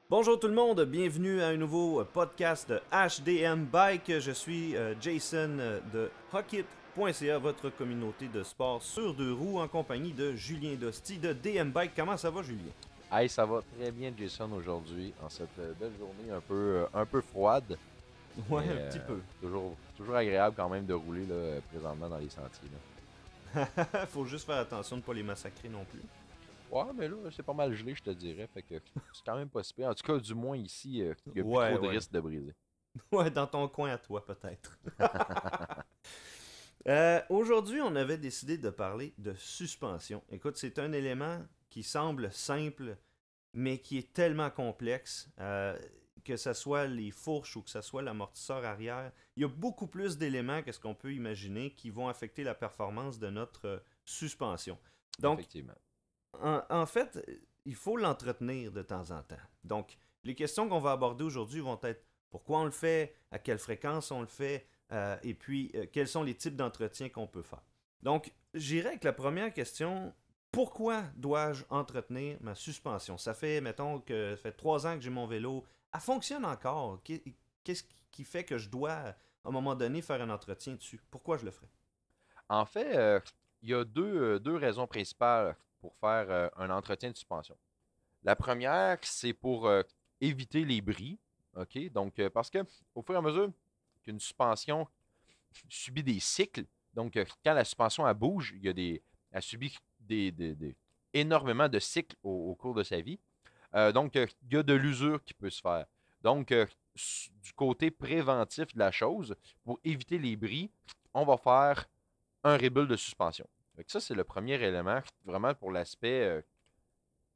Bonjour tout le monde, bienvenue à un nouveau podcast de HDM Bike. Je suis Jason de Hockit.ca, votre communauté de sport sur deux roues, en compagnie de Julien Dosti de DM Bike. Comment ça va, Julien? Hey, ça va très bien, Jason, aujourd'hui, en cette belle journée un peu froide, Ouais, mais un petit peu. toujours agréable quand même de rouler là, présentement dans les sentiers. Là. Faut juste faire attention de ne pas les massacrer non plus. Ouais, mais là, c'est pas mal gelé, je te dirais, fait que c'est quand même pas si pire. En tout cas, du moins ici, il n'y a plus Ouais, trop de ouais. risques de briser. Ouais, dans ton coin à toi, peut-être. Aujourd'hui, on avait décidé de parler de suspension. Écoute, c'est un élément qui semble simple, mais qui est tellement complexe, que ce soit les fourches ou que ce soit l'amortisseur arrière. Il y a beaucoup plus d'éléments que ce qu'on peut imaginer qui vont affecter la performance de notre suspension. Donc, Effectivement. en fait, il faut l'entretenir de temps en temps. Donc, les questions qu'on va aborder aujourd'hui vont être pourquoi on le fait, à quelle fréquence on le fait, et puis quels sont les types d'entretien qu'on peut faire. Donc, j'irai avec la première question. Pourquoi dois-je entretenir ma suspension? Ça fait, mettons, que ça fait 3 ans que j'ai mon vélo. Elle fonctionne encore. Qu'est-ce qui fait que je dois, à un moment donné, faire un entretien dessus? Pourquoi je le ferais? En fait, il y a deux raisons principales pour faire un entretien de suspension. La première, c'est pour éviter les bris, OK? Donc, parce que au fur et à mesure qu'une suspension subit des cycles. Donc, quand la suspension elle bouge, elle subit énormément de cycles au cours de sa vie. Donc, il y a de l'usure qui peut se faire. Donc, du côté préventif de la chose, pour éviter les bris, on va faire un rebuild de suspension. Donc, ça, c'est le premier élément, vraiment pour l'aspect,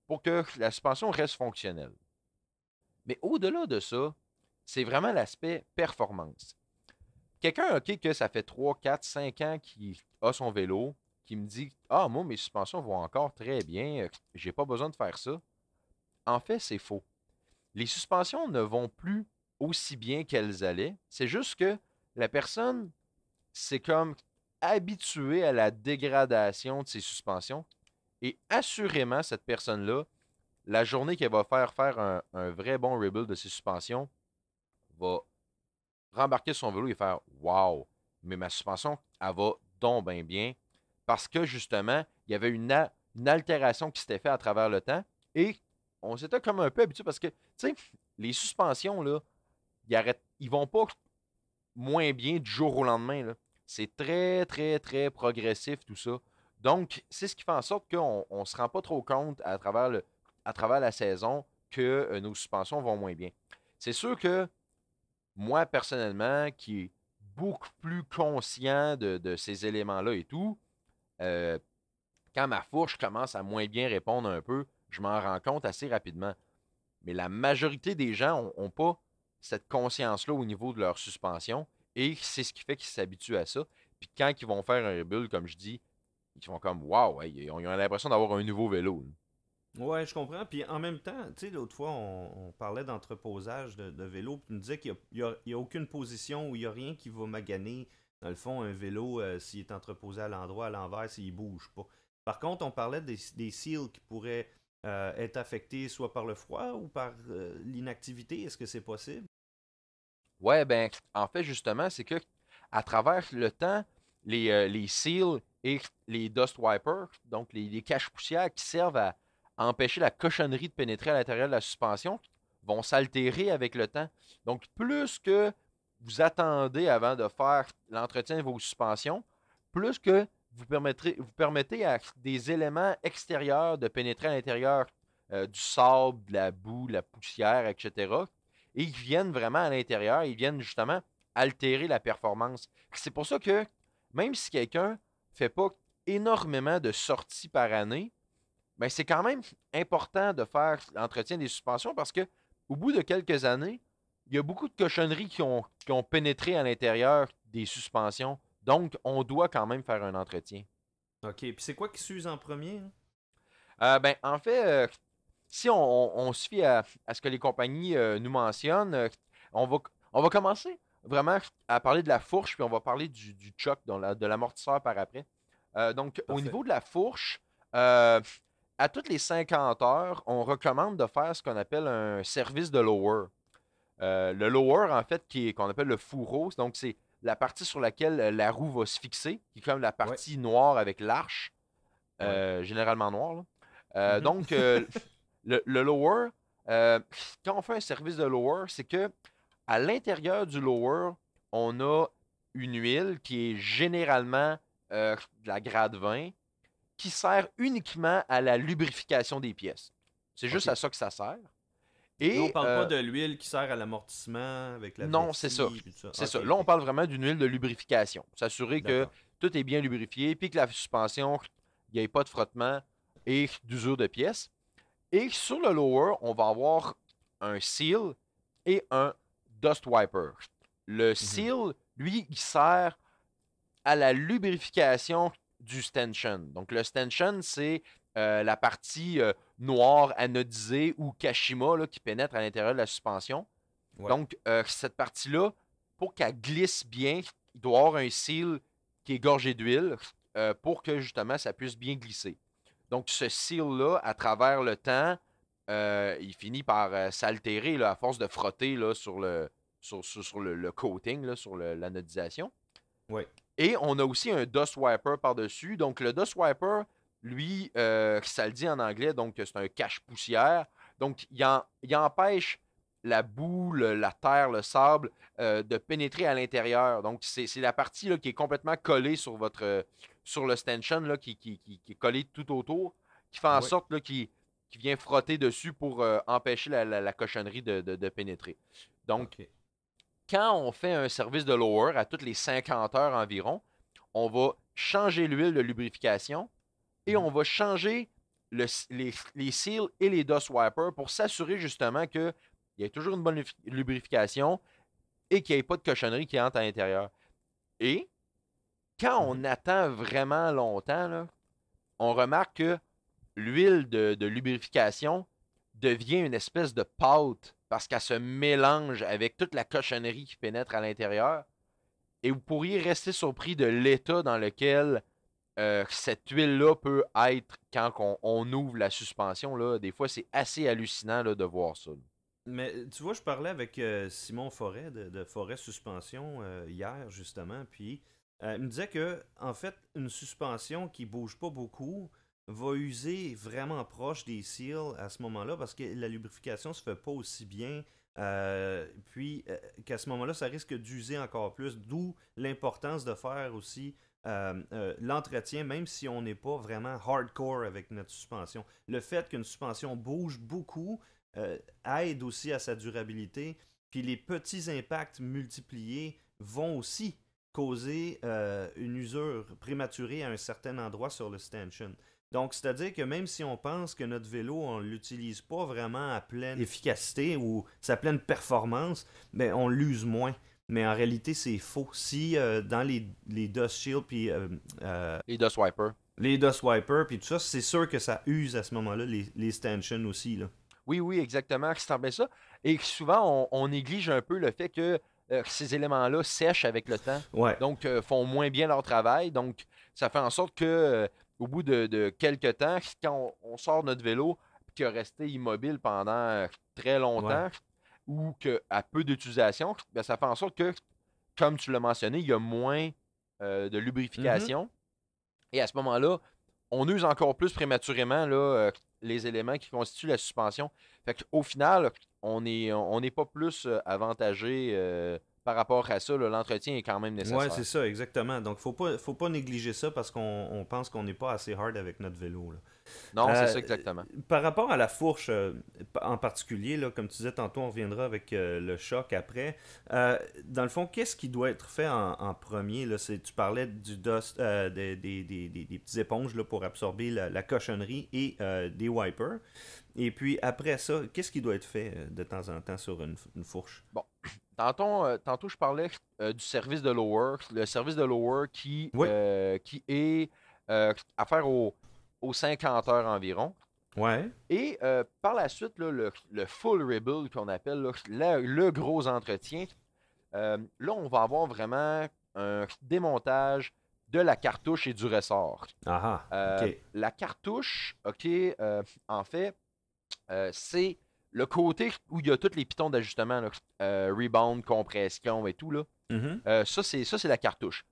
pour que la suspension reste fonctionnelle. Mais au-delà de ça, c'est vraiment l'aspect performance. Quelqu'un, OK, que ça fait 3, 4, 5 ans qu'il a son vélo, qui me dit ah, moi, mes suspensions vont encore très bien, j'ai pas besoin de faire ça. En fait, c'est faux. Les suspensions ne vont plus aussi bien qu'elles allaient. C'est juste que la personne s'est comme habituée à la dégradation de ses suspensions. Et assurément, cette personne-là, la journée qu'elle va faire un vrai bon rebuild de ses suspensions, va rembarquer sur son vélo et faire Wow, mais ma suspension, elle va donc bien bien. Parce que justement, il y avait une altération qui s'était faite à travers le temps et on s'était comme un peu habitué parce que, tu sais, les suspensions, là, ils vont pas moins bien du jour au lendemain. Là. C'est très, très, très progressif tout ça. Donc, c'est ce qui fait en sorte qu'on ne se rend pas trop compte à travers la saison que nos suspensions vont moins bien. C'est sûr que moi, personnellement, qui est beaucoup plus conscient de ces éléments-là et tout, euh, quand ma fourche commence à moins bien répondre un peu, je m'en rends compte assez rapidement. Mais la majorité des gens n'ont pas cette conscience-là au niveau de leur suspension et c'est ce qui fait qu'ils s'habituent à ça. Puis quand ils vont faire un rebuild, comme je dis, ils vont comme Waouh, ouais, ils ont l'impression d'avoir un nouveau vélo. Ouais, je comprends. Puis en même temps, tu sais, l'autre fois, on parlait d'entreposage de vélo, puis tu nous disais qu'il y a aucune position où il n'y a rien qui va maganer, dans le fond, un vélo, s'il est entreposé à l'endroit, à l'envers, s'il bouge pas. Par contre, on parlait des seals qui pourraient être affectés soit par le froid ou par l'inactivité. Est-ce que c'est possible? Ouais, ben, en fait, justement, c'est que à travers le temps, les seals et les dust wipers, donc les caches-poussières qui servent à empêcher la cochonnerie de pénétrer à l'intérieur de la suspension, vont s'altérer avec le temps. Donc, plus que vous attendez avant de faire l'entretien de vos suspensions, plus que vous permettez à des éléments extérieurs de pénétrer à l'intérieur du sable, de la boue, de la poussière, etc., et ils viennent vraiment à l'intérieur, ils viennent justement altérer la performance. C'est pour ça que même si quelqu'un ne fait pas énormément de sorties par année, ben c'est quand même important de faire l'entretien des suspensions parce que au bout de quelques années, il y a beaucoup de cochonneries qui ont pénétré à l'intérieur des suspensions. Donc, on doit quand même faire un entretien. OK. Puis c'est quoi qui s'use en premier, hein? Ben, en fait, si on se fie à ce que les compagnies nous mentionnent, on va, on va commencer vraiment à parler de la fourche, puis on va parler du choc, de l'amortisseur par après. Donc, au Parfait. niveau de la fourche, euh, à toutes les 50 heures, on recommande de faire ce qu'on appelle un service de lower. Le lower, en fait, qu'on appelle le fourreau, donc c'est la partie sur laquelle la roue va se fixer, qui est comme la Ouais, partie noire avec l'arche, ouais. généralement noire, là. Mhm. Donc, le lower, quand on fait un service de lower, c'est que à l'intérieur du lower, on a une huile qui est généralement de la grade 20 qui sert uniquement à la lubrification des pièces. C'est juste OK. à ça que ça sert. Là, on Et parle pas de l'huile qui sert à l'amortissement avec la non, c'est ça. vessie et tout ça. C'est OK, ça. Là, on OK. parle vraiment d'une huile de lubrification. S'assurer que D'accord. tout est bien lubrifié, puis que la suspension, il n'y ait pas de frottement et d'usure de pièces. Et sur le lower, on va avoir un seal et un dust wiper. Le Mhm. seal, lui, il sert à la lubrification du stanchion. Donc, le stanchion, c'est la partie noire anodisée ou Kashima là, qui pénètre à l'intérieur de la suspension. Ouais. Donc, cette partie-là, pour qu'elle glisse bien, il doit y avoir un seal qui est gorgé d'huile pour que justement ça puisse bien glisser. Donc, ce seal-là, à travers le temps, il finit par s'altérer là, à force de frotter là, sur le coating, là, sur l'anodisation. Ouais. Et on a aussi un dust wiper par-dessus. Donc, le dust wiper, lui, ça le dit en anglais, donc c'est un cache-poussière. Donc, il empêche la boue, la terre, le sable de pénétrer à l'intérieur. Donc, c'est la partie là, qui est complètement collée sur le stanchion, là, qui est collée tout autour, qui fait en Ouais. sorte qu'il vient frotter dessus pour empêcher la cochonnerie de pénétrer. Donc, OK. quand on fait un service de lower à toutes les 50 heures environ, on va changer l'huile de lubrification et Mhm. on va changer les seals et les dust wipers pour s'assurer justement qu'il y ait toujours une bonne lubrification et qu'il n'y ait pas de cochonnerie qui entre à l'intérieur. Et quand Mhm. on attend vraiment longtemps, là, on remarque que l'huile de lubrification devient une espèce de pâte parce qu'elle se mélange avec toute la cochonnerie qui pénètre à l'intérieur. Et vous pourriez rester surpris de l'état dans lequel cette huile-là peut être quand on ouvre la suspension. Là. Des fois, c'est assez hallucinant là, de voir ça. Mais tu vois, je parlais avec Simon Forêt de Forêt Suspension hier, justement, puis il me disait que, en fait, une suspension qui bouge pas beaucoup va user vraiment proche des seals à ce moment-là parce que la lubrification se fait pas aussi bien. Puis qu'à ce moment-là, ça risque d'user encore plus, d'où l'importance de faire aussi l'entretien, même si on n'est pas vraiment hardcore avec notre suspension. Le fait qu'une suspension bouge beaucoup, aide aussi à sa durabilité. Puis les petits impacts multipliés vont aussi causer une usure prématurée à un certain endroit sur le stanchion. Donc, c'est-à-dire que même si on pense que notre vélo, on ne l'utilise pas vraiment à pleine efficacité ou sa pleine performance, ben, on l'use moins. Mais en réalité, c'est faux. Si dans les Dust Shield puis Les dust wipers. les Dust Wipers puis tout ça, c'est sûr que ça use à ce moment-là les stanchions aussi. Là. Oui, oui, exactement. C'est en bien ça. Et souvent, on néglige un peu le fait que ces éléments-là sèchent avec le temps. Ouais, Donc, font moins bien leur travail. Donc, ça fait en sorte que au bout de quelques temps, quand on sort notre vélo, puis qu'il a resté immobile pendant très ouais. longtemps, ou qu'à peu d'utilisation, ben, ça fait en sorte que, comme tu l'as mentionné, il y a moins de Mhm. lubrification. Et à ce moment-là, on use encore plus prématurément là, les éléments qui constituent la suspension. Fait qu'au final, on n'est pas plus avantagé par rapport à ça. Là. L'entretien est quand même Ouais, nécessaire. c'est ça, exactement. Donc, faut pas négliger ça parce qu'on pense qu'on n'est pas assez hard avec notre vélo. Là. Non, c'est Euh, ça exactement. Par rapport à la fourche en particulier, là, comme tu disais tantôt, on reviendra avec le choc après. Dans le fond, qu'est-ce qui doit être fait en premier là? Tu parlais du dust, des petites éponges là, pour absorber la cochonnerie et des wipers. Et puis après ça, qu'est-ce qui doit être fait de temps en temps sur une fourche? Bon, tantôt je parlais du service de lower. Le service de lower Oui, qui est à faire aux 50 heures environ. ouais. Et par la suite, là, le full rebuild qu'on appelle, là, le gros entretien, là, on va avoir vraiment un démontage de la cartouche et du ressort. Ah ah, OK. La cartouche, OK, en fait, c'est le côté où il y a tous les pitons d'ajustement, là, rebound, compression et tout, là. Mhm. Ça, c'est la cartouche.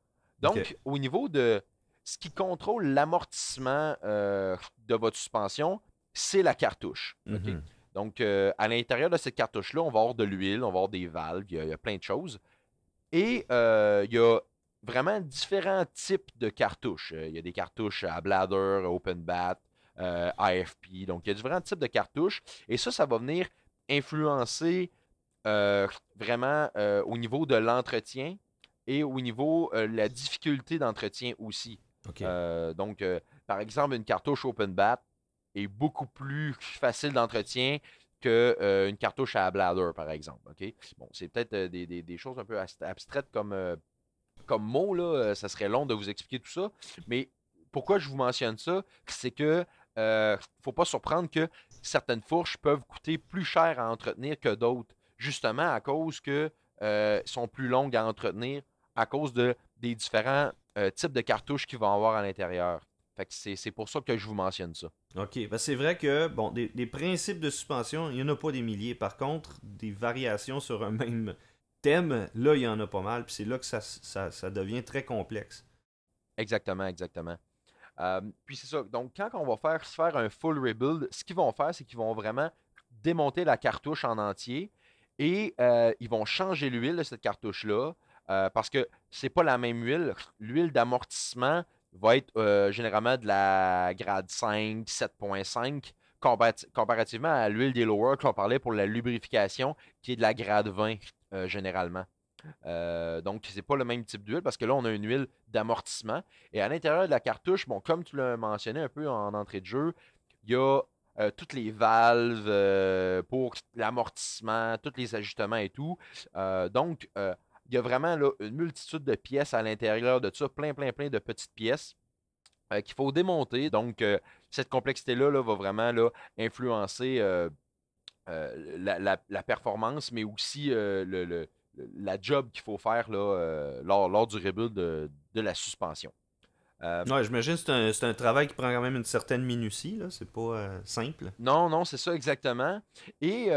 OK. Donc, au niveau de ce qui contrôle l'amortissement de votre suspension, c'est la cartouche. OK? Mhm. Donc, à l'intérieur de cette cartouche-là, on va avoir de l'huile, on va avoir des valves, il y a plein de choses. Et il y a vraiment différents types de cartouches. Il y a des cartouches à bladder, open bat, AFP. Donc, il y a différents types de cartouches. Et ça va venir influencer vraiment au niveau de l'entretien et au niveau de la difficulté d'entretien aussi. OK. Donc, par exemple, une cartouche open bat est beaucoup plus facile d'entretien qu'une cartouche à bladder, par exemple. OK? Bon, c'est peut-être des choses un peu abstraites comme mots, là. Ça serait long de vous expliquer tout ça. Mais pourquoi je vous mentionne ça? C'est que faut pas surprendre que certaines fourches peuvent coûter plus cher à entretenir que d'autres, justement à cause que sont plus longues à entretenir, à cause des différents types de cartouches qu'ils vont avoir à l'intérieur. Fait que c'est pour ça que je vous mentionne ça. OK. Ben, c'est vrai que, bon, des principes de suspension, il n'y en a pas des milliers. Par contre, des variations sur un même thème, là, il y en a pas mal. Puis c'est là que ça devient très complexe. Exactement, exactement. Puis c'est ça. Donc, quand on va faire un full rebuild, ce qu'ils vont faire, c'est qu'ils vont vraiment démonter la cartouche en entier et ils vont changer l'huile de cette cartouche-là parce que c'est pas la même huile. L'huile d'amortissement va être généralement de la grade 5, 7.5, comparativement à l'huile des lower qu'on parlait pour la lubrification, qui est de la grade 20 généralement. Donc, c'est pas le même type d'huile parce que là, on a une huile d'amortissement. Et à l'intérieur de la cartouche, bon, comme tu l'as mentionné un peu en entrée de jeu, il y a toutes les valves pour l'amortissement, tous les ajustements et tout. Donc, il y a vraiment là, une multitude de pièces à l'intérieur de ça, plein, plein, plein de petites pièces qu'il faut démonter. Donc, cette complexité-là là, va vraiment là, influencer la performance, mais aussi la job qu'il faut faire là, lors du rebuild de la suspension. Euh, Ouais, j'imagine que c'est un travail qui prend quand même une certaine minutie, là. C'est pas simple. non, non, c'est ça exactement. Et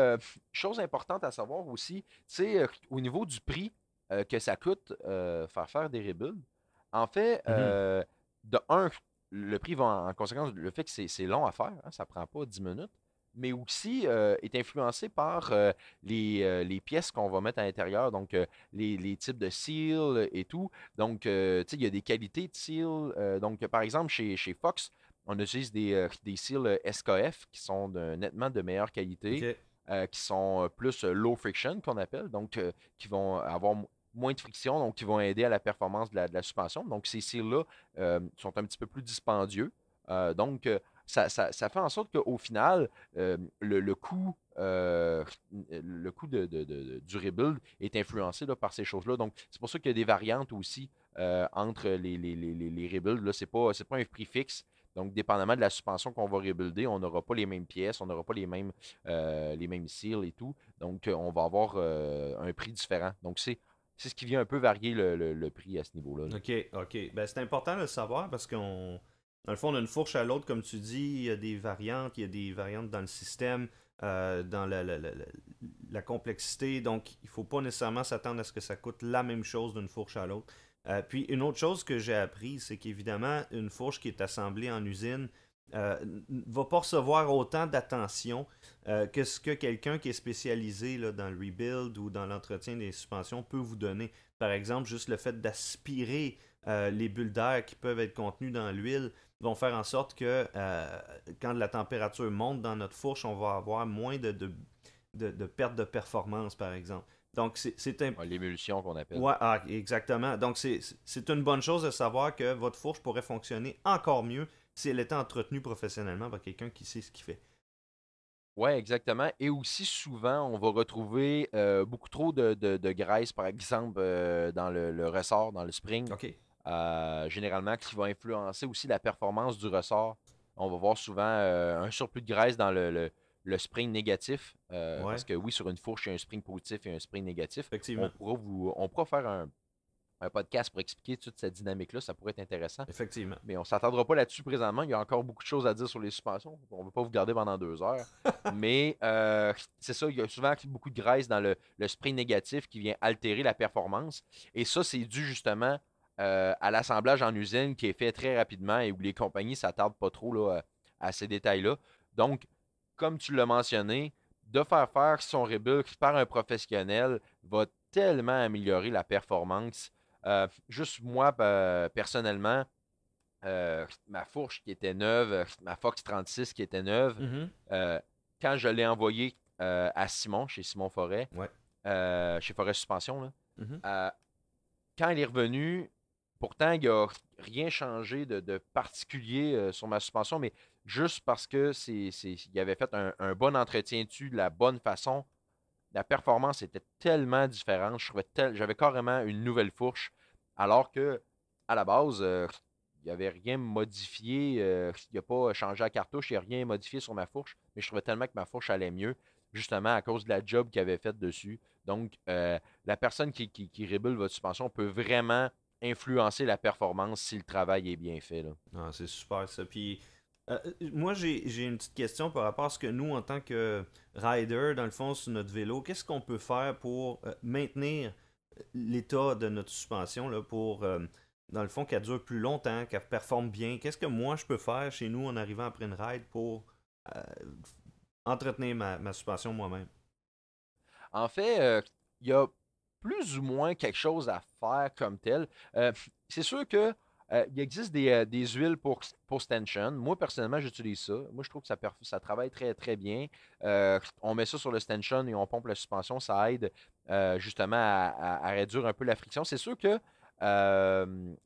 chose importante à savoir aussi, c'est au niveau du prix que ça coûte faire des rebuilds. En fait, Mhm. de un, le prix va en conséquence, le fait que c'est long à faire, hein, ça prend pas 10 minutes, mais aussi est influencé par les pièces qu'on va mettre à l'intérieur, donc les types de seal et tout. Donc, tu sais, il y a des qualités de seal. Donc, par exemple, chez Fox, on utilise des seals SKF qui sont nettement de meilleure qualité, OK. qui sont plus low friction qu'on appelle, donc qui vont avoir moins de friction, donc qui vont aider à la performance de la suspension. Donc ces seals-là sont un petit peu plus dispendieux. Donc ça fait en sorte qu'au final, le coût, du rebuild est influencé là, par ces choses-là. Donc c'est pour ça qu'il y a des variantes aussi entre les rebuilds. Là, c'est pas un prix fixe. Donc, dépendamment de la suspension qu'on va rebuilder, on n'aura pas les mêmes pièces, on n'aura pas les mêmes seals et tout. Donc, on va avoir un prix différent. Donc, c'est ce qui vient un peu varier le prix à ce niveau-là, là. OK, OK. Ben, c'est important de le savoir parce qu'on, dans le fond, d'une fourche à l'autre, comme tu dis, il y a des variantes dans le système, dans la complexité. Donc, il faut pas nécessairement s'attendre à ce que ça coûte la même chose d'une fourche à l'autre. Puis, une autre chose que j'ai appris, c'est qu'évidemment, une fourche qui est assemblée en usine ne va pas recevoir autant d'attention que ce que quelqu'un qui est spécialisé là, dans le rebuild ou dans l'entretien des suspensions peut vous donner. Par exemple, juste le fait d'aspirer les bulles d'air qui peuvent être contenues dans l'huile vont faire en sorte que quand la température monte dans notre fourche, on va avoir moins de perte de performance, par exemple. Donc, c'est un... Ouais, l'émulsion qu'on appelle. Ouais, ah, exactement. Donc, c'est une bonne chose de savoir que votre fourche pourrait fonctionner encore mieux si elle était entretenue professionnellement par quelqu'un qui sait ce qu'il fait. Ouais, exactement. Et aussi, souvent, on va retrouver beaucoup trop de graisse, par exemple, dans le ressort, dans le spring, OK. généralement, qui va influencer aussi la performance du ressort. On va voir souvent un surplus de graisse dans le spring négatif, parce Ouais, que oui, sur une fourche, il y a un spring positif et un spring négatif. On effectivement. pourra vous, on pourra faire un podcast pour expliquer toute cette dynamique-là. Ça pourrait être intéressant. Effectivement. Mais on ne s'attendra pas là-dessus présentement. Il y a encore beaucoup de choses à dire sur les suspensions. On ne veut pas vous garder pendant 2 heures. Mais c'est ça, il y a souvent beaucoup de graisse dans le spray négatif qui vient altérer la performance. Et ça, c'est dû justement à l'assemblage en usine qui est fait très rapidement et où les compagnies ne s'attardent pas trop là, à ces détails-là. Donc, comme tu l'as mentionné, de faire son rebuild par un professionnel va tellement améliorer la performance. Juste moi, personnellement, ma fourche qui était neuve, ma Fox 36 qui était neuve, Mhm. quand je l'ai envoyée à Simon, chez Simon Forêt, Ouais. chez Forêt Suspension, là, Mhm. quand il est revenu, pourtant, il n'a rien changé de particulier sur ma suspension, mais juste parce que il avait fait un bon entretien dessus de la bonne façon, la performance était tellement différente. J'avais carrément une nouvelle fourche, alors que à la base, il n'y avait rien modifié. Il n'a pas changé la cartouche, il n'y a rien modifié sur ma fourche, mais je trouvais tellement que ma fourche allait mieux, justement à cause de la job qu'il avait faite dessus. Donc, la personne qui rebuild votre suspension peut vraiment influencer la performance si le travail est bien fait, là. Ah, c'est super ça. Puis, moi, j'ai une petite question par rapport à ce que nous, en tant que rider, dans le fond, sur notre vélo, qu'est-ce qu'on peut faire pour maintenir l'état de notre suspension, là, pour, dans le fond, qu'elle dure plus longtemps, qu'elle performe bien? Qu'est-ce que moi, je peux faire chez nous en arrivant après une ride pour euh, entretenir ma suspension moi-même? En fait, il y a plus ou moins quelque chose à faire comme tel. Euh, c'est sûr que il existe des huiles pour stanchion. Moi, personnellement, j'utilise ça. Moi, je trouve que ça travaille très, très bien. On met ça sur le stanchion et on pompe la suspension. Ça aide justement à réduire un peu la friction. C'est sûr que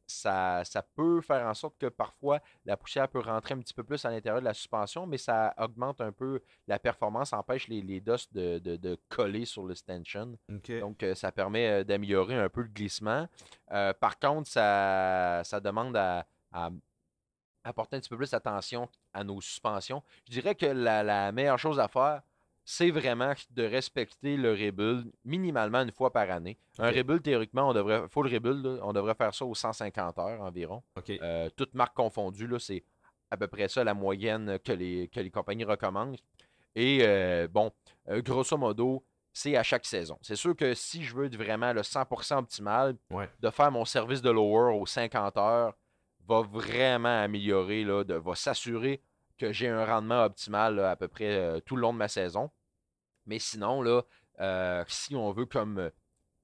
ça peut faire en sorte que parfois la poussière peut rentrer un petit peu plus à l'intérieur de la suspension, mais ça augmente un peu la performance, empêche les DOS de coller sur le stanchion. Ok. Donc, ça permet d'améliorer un peu le glissement. Par contre, ça demande à apporter un petit peu plus attention à nos suspensions. Je dirais que la meilleure chose à faire, c'est vraiment de respecter le rebuild minimalement une fois par année. Un Ok. rebuild, théoriquement, full rebuild, là, on devrait faire ça aux 150 heures environ. Ok. Toutes marques confondues, là, c'est à peu près ça la moyenne que les compagnies recommandent. Et bon, grosso modo, c'est à chaque saison. C'est sûr que si je veux être vraiment le 100% optimal, Ouais. de faire mon service de lower aux 50 heures va vraiment améliorer, là, va s'assurer que j'ai un rendement optimal là, à peu près tout le long de ma saison. Mais sinon, là, si on veut comme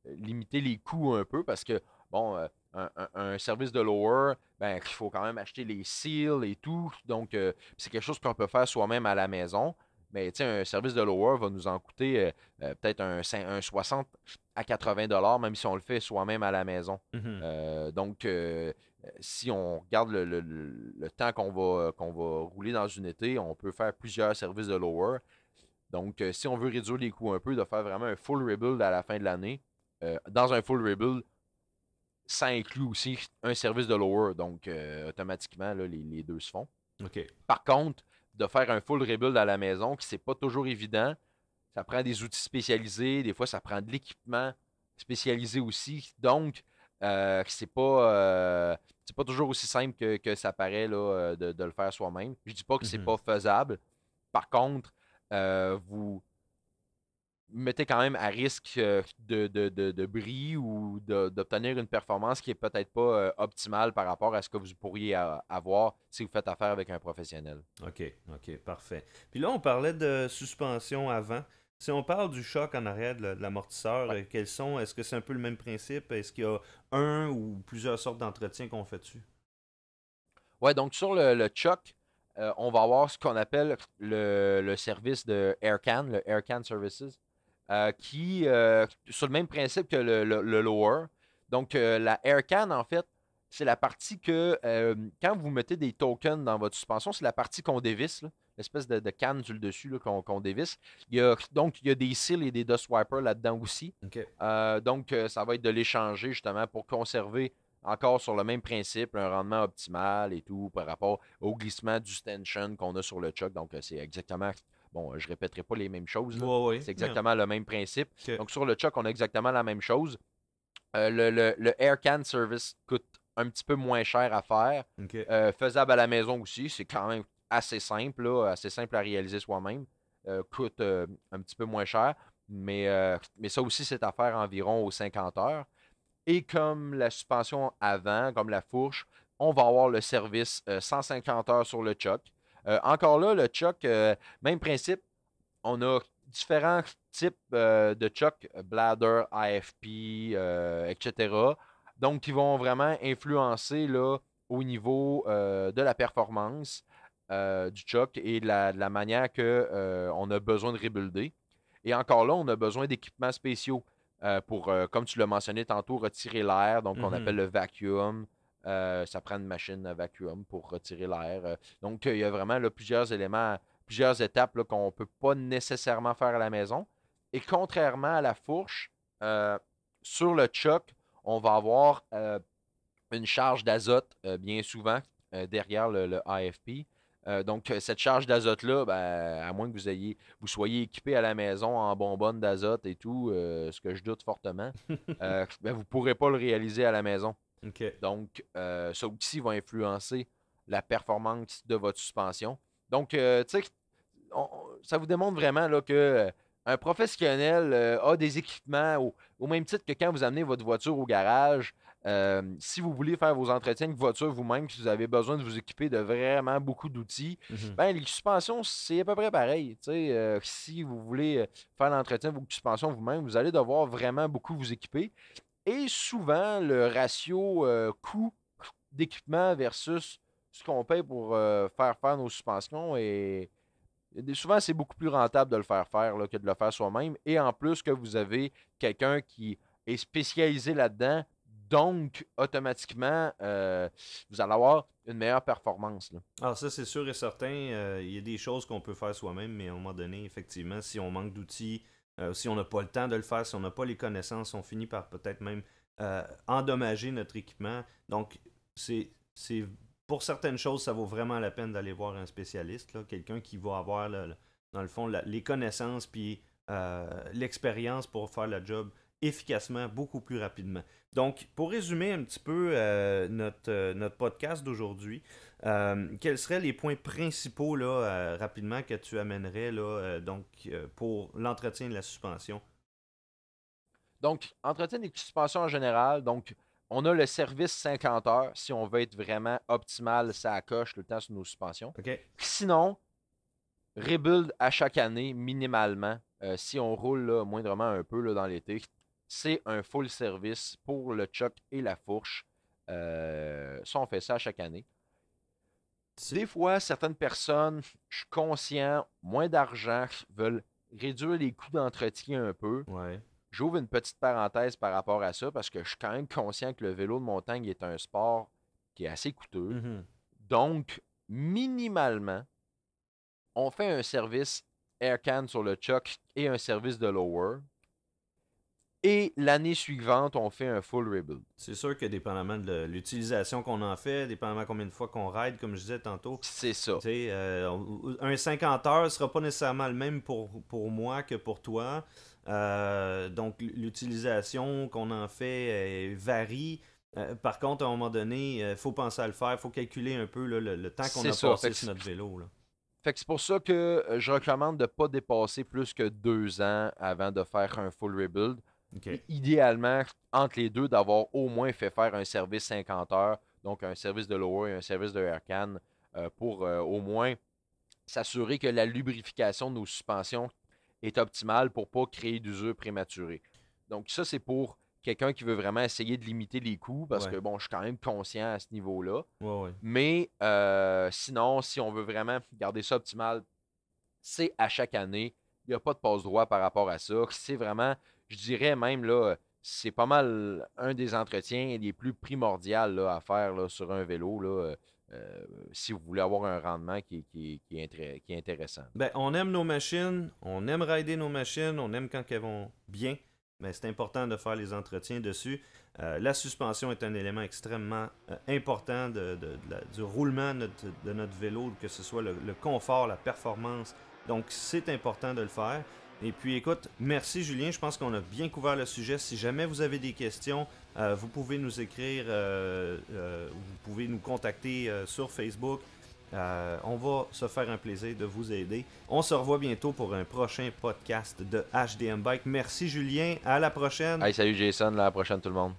limiter les coûts un peu, parce que, bon, un service de lower, ben, il faut quand même acheter les seals et tout. Donc, c'est quelque chose qu'on peut faire soi-même à la maison. Mais, tu sais, un service de lower va nous en coûter peut-être un 60 à 80 dollars, même si on le fait soi-même à la maison. Mhm. Donc, si on regarde le temps qu'on va rouler dans une été, on peut faire plusieurs services de lower. Donc, si on veut réduire les coûts un peu, de faire vraiment un full rebuild à la fin de l'année, dans un full rebuild, ça inclut aussi un service de lower. Donc, automatiquement, là, les deux se font. Ok. Par contre, de faire un full rebuild à la maison, qui c'est pas toujours évident, ça prend des outils spécialisés, des fois ça prend de l'équipement spécialisé aussi. Donc, c'est pas toujours aussi simple que ça paraît là, de le faire soi-même. Je dis pas que c'est Mhm. pas faisable. Par contre, vous mettez quand même à risque de bris ou d'obtenir une performance qui est peut-être pas optimale par rapport à ce que vous pourriez avoir si vous faites affaire avec un professionnel. Ok. Ok. Parfait. Puis là, on parlait de suspension avant. Si on parle du choc en arrière de l'amortisseur, Ouais. quels sont, est-ce que c'est un peu le même principe? Est-ce qu'il y a un ou plusieurs sortes d'entretien qu'on fait dessus? Ouais, donc sur le choc, on va avoir ce qu'on appelle le service de AirCan, le AirCan Services, qui, sur le même principe que le lower. Donc, la AirCan, en fait, c'est la partie que, quand vous mettez des tokens dans votre suspension, c'est la partie qu'on dévisse, là, l'espèce de canne sur le dessus là, qu'on dévisse. Donc, il y a des seals et des dust wipers là-dedans aussi. Ok. Donc, ça va être de l'échanger justement pour conserver encore sur le même principe, un rendement optimal et tout par rapport au glissement du stanchion qu'on a sur le choc. Donc, c'est exactement. Bon, je répéterai pas les mêmes choses, là. Ouais, ouais. C'est Mais, exactement le même principe. ok. Donc, sur le choc, on a exactement la même chose. Le Air Can Service coûte un petit peu moins cher à faire. OK. Faisable à la maison aussi. C'est quand même assez simple, là, assez simple à réaliser soi-même. Coûte un petit peu moins cher. Mais ça aussi, c'est à faire environ aux 50 heures. Et comme la suspension avant, comme la fourche, on va avoir le service 150 heures sur le choc. Encore là, le choc, même principe, on a différents types de choc, bladder, AFP, etc. Donc, qui vont vraiment influencer là, au niveau de la performance du choc et de la manière qu'on a besoin de rebuilder. Et encore là, on a besoin d'équipements spéciaux pour, comme tu l'as mentionné tantôt, retirer l'air, donc on appelle le vacuum. Ça prend une machine à vacuum pour retirer l'air. Donc, il y a vraiment là, plusieurs éléments, plusieurs étapes là, qu'on ne peut pas nécessairement faire à la maison. Et contrairement à la fourche, euh, sur le choc, on va avoir une charge d'azote bien souvent derrière le AFP. Donc, cette charge d'azote-là, ben, à moins que vous soyez équipé à la maison en bonbonne d'azote et tout, ce que je doute fortement, ben, vous ne pourrez pas le réaliser à la maison. OK. Donc, ça aussi va influencer la performance de votre suspension. Donc, tu sais, ça vous démontre vraiment là, que un professionnel a des équipements au même titre que quand vous amenez votre voiture au garage. Si vous voulez faire vos entretiens de voiture vous-même, si vous avez besoin de vous équiper de vraiment beaucoup d'outils, Mhm. ben, les suspensions, c'est à peu près pareil. Si vous voulez faire l'entretien de vos suspensions vous-même, vous allez devoir vraiment beaucoup vous équiper. Et souvent, le ratio coût d'équipement versus ce qu'on paye pour faire nos suspensions est souvent, c'est beaucoup plus rentable de le faire faire là, que de le faire soi-même. Et en plus que vous avez quelqu'un qui est spécialisé là-dedans, donc automatiquement, vous allez avoir une meilleure performance, là. Alors ça, c'est sûr et certain. Il y a des choses qu'on peut faire soi-même, mais à un moment donné, effectivement, si on manque d'outils, si on n'a pas le temps de le faire, si on n'a pas les connaissances, on finit par peut-être même endommager notre équipement. Donc, c'est pour certaines choses, ça vaut vraiment la peine d'aller voir un spécialiste, là, quelqu'un qui va avoir, dans le fond, les connaissances puis l'expérience pour faire le job efficacement, beaucoup plus rapidement. Donc, pour résumer un petit peu notre podcast d'aujourd'hui, quels seraient les points principaux là, rapidement que tu amènerais là, pour l'entretien de la suspension? Donc, entretien des suspensions en général. Donc, on a le service 50 heures si on veut être vraiment optimal, ça coche le temps sur nos suspensions. OK? Sinon, rebuild à chaque année, minimalement, si on roule là, moindrement un peu là, dans l'été, c'est un full service pour le choc et la fourche. Ça, on fait ça à chaque année. C'est- Des fois, certaines personnes, je suis conscient, moins d'argent, veulent réduire les coûts d'entretien un peu. Ouais. J'ouvre une petite parenthèse par rapport à ça parce que je suis quand même conscient que le vélo de montagne est un sport qui est assez coûteux. Mhm. Donc, minimalement, on fait un service Aircan sur le choc et un service de lower. Et l'année suivante, on fait un full rebuild. C'est sûr que dépendamment de l'utilisation qu'on en fait, dépendamment combien de fois qu'on ride, comme je disais tantôt, C'est ça. tu sais, un 50 heures ne sera pas nécessairement le même pour moi que pour toi. Donc, l'utilisation qu'on en fait varie. Par contre, à un moment donné, il faut penser à le faire. Il faut calculer un peu là, le temps qu'on C'est a ça. passé sur notre vélo. Là. Fait que c'est pour ça que je recommande de ne pas dépasser plus que 2 ans avant de faire un full rebuild. OK. Et idéalement, entre les deux, d'avoir au moins fait faire un service 50 heures, donc un service de lower et un service de aircan, pour au moins s'assurer que la lubrification de nos suspensions est optimale pour ne pas créer d'usure prématurée. Donc ça, c'est pour quelqu'un qui veut vraiment essayer de limiter les coûts, parce que Ouais. bon, je suis quand même conscient à ce niveau-là. Ouais, ouais. Mais sinon, si on veut vraiment garder ça optimal, c'est à chaque année. Il n'y a pas de passe-droit par rapport à ça. C'est vraiment, je dirais même, là, c'est pas mal un des entretiens les plus primordiaux là, à faire là, sur un vélo là, si vous voulez avoir un rendement qui est intéressant. Ben, on aime nos machines, on aime rider nos machines, on aime quand elles vont bien, mais c'est important de faire les entretiens dessus. La suspension est un élément extrêmement important du roulement de notre vélo, que ce soit le confort, la performance. Donc, c'est important de le faire. Et puis écoute, merci Julien, je pense qu'on a bien couvert le sujet. Si jamais vous avez des questions, vous pouvez nous écrire, vous pouvez nous contacter sur Facebook. On va se faire un plaisir de vous aider. On se revoit bientôt pour un prochain podcast de HDM Bike. Merci Julien, à la prochaine. Hey, salut Jason, à la prochaine tout le monde.